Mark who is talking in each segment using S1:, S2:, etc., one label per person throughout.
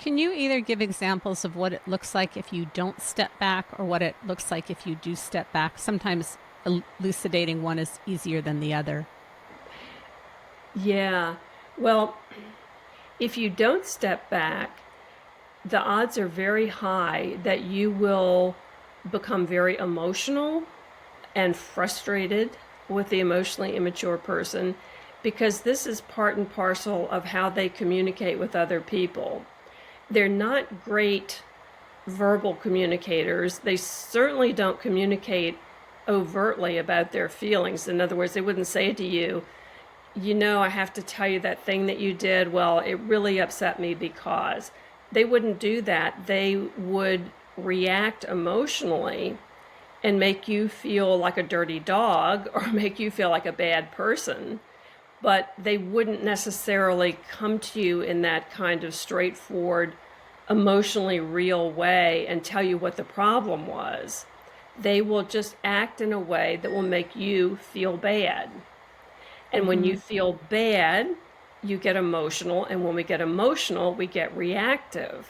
S1: Can you either give examples of what it looks like if you don't step back or what it looks like if you do step back? Sometimes elucidating one is easier than the other.
S2: Yeah. Well, if you don't step back, the odds are very high that you will become very emotional and frustrated with the emotionally immature person, because this is part and parcel of how they communicate with other people. They're not great verbal communicators. They certainly don't communicate overtly about their feelings. In other words, they wouldn't say to you, I have to tell you that thing that you did. Well, it really upset me because. They wouldn't do that. They would react emotionally and make you feel like a dirty dog or make you feel like a bad person. But they wouldn't necessarily come to you in that kind of straightforward, emotionally real way and tell you what the problem was. They will just act in a way that will make you feel bad. And when you
S1: Mm-hmm.
S2: feel bad, you get emotional. And when we get emotional, we get reactive.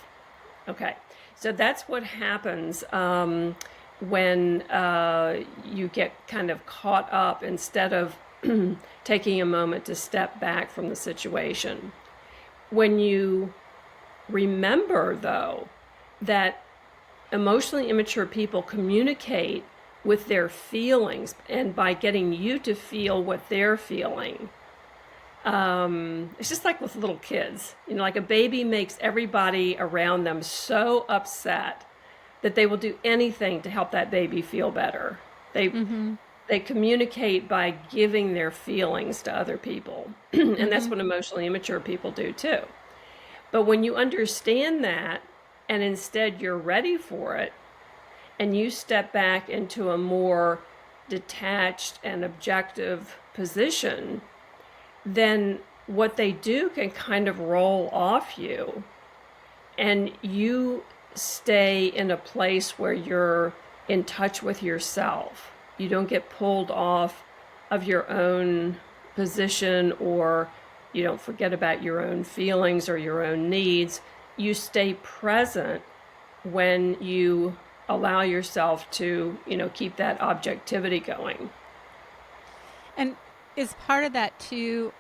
S2: Okay. So that's what happens when you get kind of caught up instead of taking a moment to step back from the situation. When you remember, though, that emotionally immature people communicate with their feelings and by getting you to feel what they're feeling. It's just like with little kids. Like a baby makes everybody around them so upset that they will do anything to help that baby feel better. They
S1: Mm-hmm.
S2: they communicate by giving their feelings to other people. And that's
S1: Mm-hmm.
S2: what emotionally immature people do too. But when you understand that and instead you're ready for it and you step back into a more detached and objective position, then what they do can kind of roll off you and you stay in a place where you're in touch with yourself. You don't get pulled off of your own position, or you don't forget about your own feelings or your own needs. You stay present when you allow yourself to, keep that objectivity going.
S1: And is part of that too,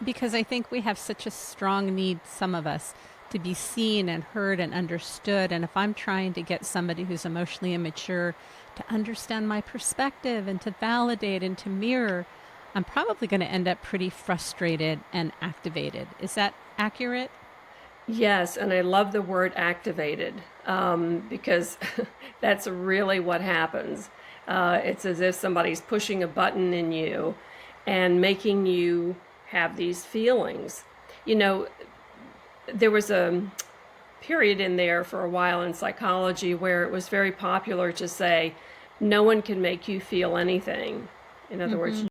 S1: because I think we have such a strong need, some of us, to be seen and heard and understood. And if I'm trying to get somebody who's emotionally immature to understand my perspective and to validate and to mirror, I'm probably going to end up pretty frustrated and activated. Is that accurate?
S2: Yes, and I love the word activated because that's really what happens. It's as if somebody's pushing a button in you and making you have these feelings. You know, there was a period in there for a while in psychology where it was very popular to say, no one can make you feel anything. In other words,
S1: Mm-hmm.